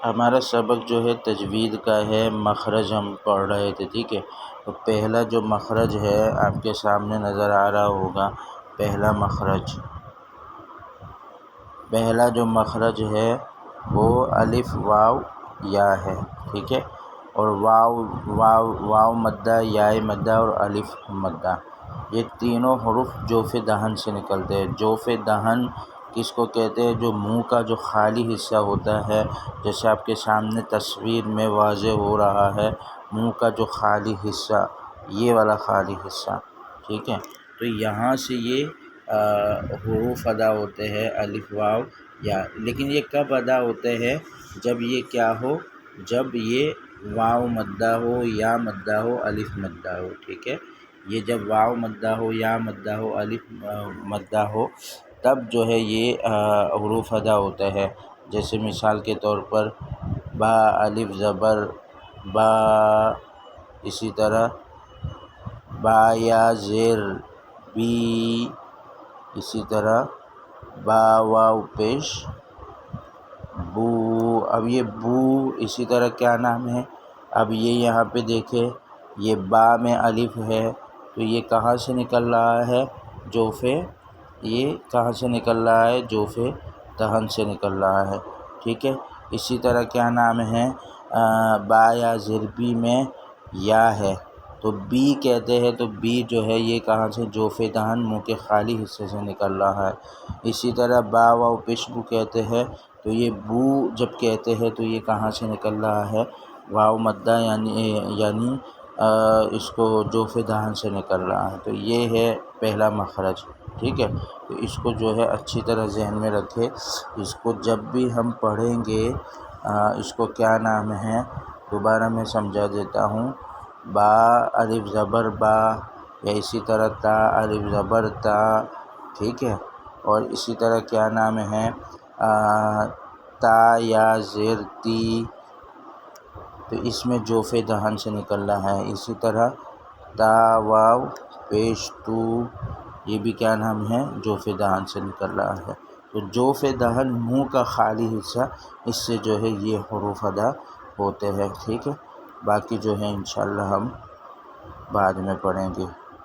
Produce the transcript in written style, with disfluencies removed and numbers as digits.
ہمارا سبق جو ہے تجوید کا ہے، مخرج ہم پڑھ رہے تھے، ٹھیک ہے۔ تو پہلا جو مخرج ہے آپ کے سامنے نظر آ رہا ہوگا، پہلا جو مخرج ہے وہ الف واو یا ہے، ٹھیک ہے۔ اور واو مدہ، یا مدہ اور الف مدہ، یہ تینوں حروف جوف دہن سے نکلتے ہیں۔ جوف دہن کس کو کہتے ہیں؟ جو منہ کا جو خالی حصہ ہوتا ہے، جیسے آپ کے سامنے تصویر میں واضح ہو رہا ہے، منہ کا جو خالی حصہ، یہ والا خالی حصہ، ٹھیک ہے۔ تو یہاں سے یہ حروف ادا ہوتے ہیں، الف واو یا۔ لیکن یہ کب ادا ہوتے ہیں؟ جب یہ کیا ہو؟ جب یہ واو مدہ ہو، یا مدہ ہو، الف مدہ ہو، ٹھیک ہے۔ یہ جب واو مدہ ہو، یا مدہ ہو، الف مدہ ہو، تب جو ہے یہ حروف ادا ہوتا ہے۔ جیسے مثال کے طور پر با، الف زبر با، اسی طرح با یا زیر بی، اسی طرح با واو پیش بو۔ اب یہ بو، اسی طرح کیا نام ہے؟ اب یہ یہاں پہ دیکھیں، یہ با میں الف ہے، تو یہ کہاں سے نکل رہا ہے؟ جوف، یہ کہاں سے نکل رہا ہے؟ جوف دہن سے نکل رہا ہے، ٹھیک ہے۔ اسی طرح کیا نام ہے؟ با یا زیر بی میں یا ہے، تو بی کہتے ہیں، تو بی جو ہے یہ کہاں سے؟ جوف دہن، منہ کے خالی حصے سے نکل رہا ہے۔ اسی طرح با واو پیش بو کہتے ہیں، تو یہ بو جب کہتے ہیں تو یہ کہاں سے نکل رہا ہے؟ واو مدہ، یعنی اس کو جوف دہن سے نکل رہا ہے۔ تو یہ ہے پہلا مخرج، ٹھیک ہے۔ تو اس کو جو ہے اچھی طرح ذہن میں رکھے، اس کو جب بھی ہم پڑھیں گے، اس کو کیا نام ہے، دوبارہ میں سمجھا دیتا ہوں۔ با الف زبر با، یا اسی طرح تا الف زبر تا، ٹھیک ہے۔ اور اسی طرح کیا نام ہے؟ تا یا زیر تی، تو اس میں جوف دہن سے نکل رہا ہے۔ اسی طرح تا واو پیش تو، یہ بھی کیا نام ہے؟ جوف دہن سے نکل رہا ہے۔ تو جوف دہن منہ کا خالی حصہ، اس سے جو ہے یہ حروف ادا ہوتے ہیں، ٹھیک ہے۔ باقی جو ہے انشاءاللہ ہم بعد میں پڑھیں گے۔